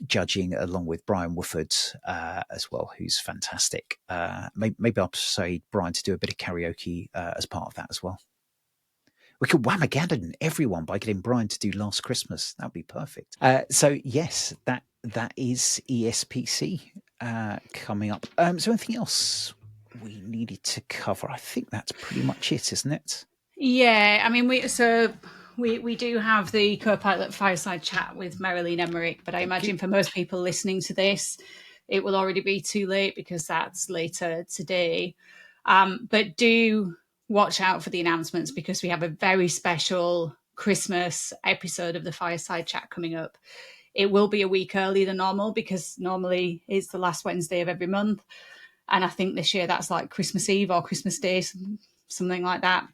judging, along with Brian Wooford as well, who's fantastic. Maybe I'll persuade Brian to do a bit of karaoke as part of that as well. We could whamageddon everyone by getting Brian to do Last Christmas. That would be perfect. So yes, that is ESPC coming up. So anything else we needed to cover? I think that's pretty much it, isn't it? Yeah, I mean, we do have the Copilot fireside chat with Marilyn Emmerich, but I imagine for most people listening to this, it will already be too late because that's later today. But do watch out for the announcements, because we have a very special Christmas episode of the fireside chat coming up. It will be a week earlier than normal, because normally it's the last Wednesday of every month. And I think this year that's like Christmas Eve or Christmas Day, something like that.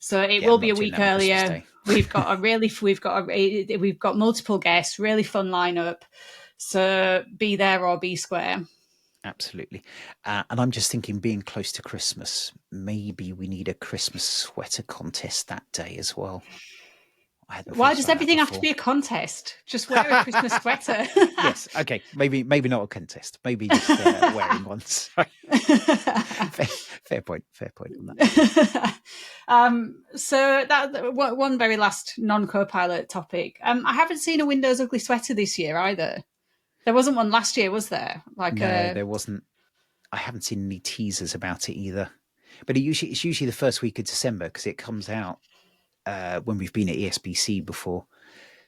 So it will be a week earlier. We've got multiple guests, really fun lineup. So be there or be square. Absolutely. And I'm just thinking, being close to Christmas, maybe we need a Christmas sweater contest that day as well. Why does everything have to be a contest? Just wear a Christmas sweater. Yes. Okay. Maybe not a contest. Maybe just wearing one. Fair point. Fair point on that. So that one very last non-Copilot topic. I haven't seen a Windows Ugly Sweater this year either. There wasn't one last year, was there? No, there wasn't. I haven't seen any teasers about it either. But it's usually the first week of December, because it comes out when we've been at ESPC before.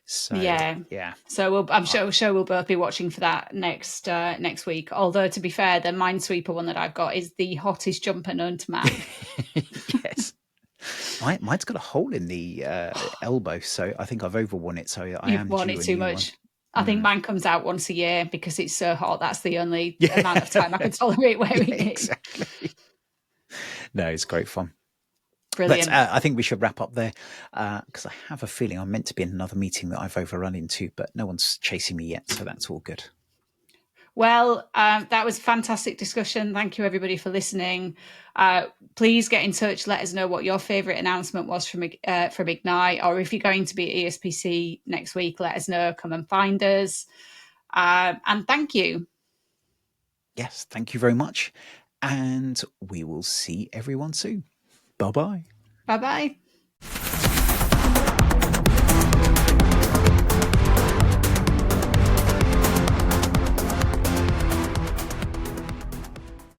So yeah. So I'm sure we'll both be watching for that next week. Although, to be fair, the Minesweeper one that I've got is the hottest jumper known to man. Yes. Mine's got a hole in the elbow, so I think I've overworn it. So You've worn it too much. I think mine comes out once a year because it's so hot. That's the only amount of time I can tolerate wearing it. Exactly. No, it's great fun. Brilliant. But I think we should wrap up there, because I have a feeling I'm meant to be in another meeting that I've overrun into, but no one's chasing me yet, so that's all good. Well, that was a fantastic discussion. Thank you, everybody, for listening. Please get in touch. Let us know what your favourite announcement was from Ignite, or if you're going to be at ESPC next week, let us know. Come and find us. And thank you. Yes, thank you very much. And we will see everyone soon. Bye-bye. Bye-bye.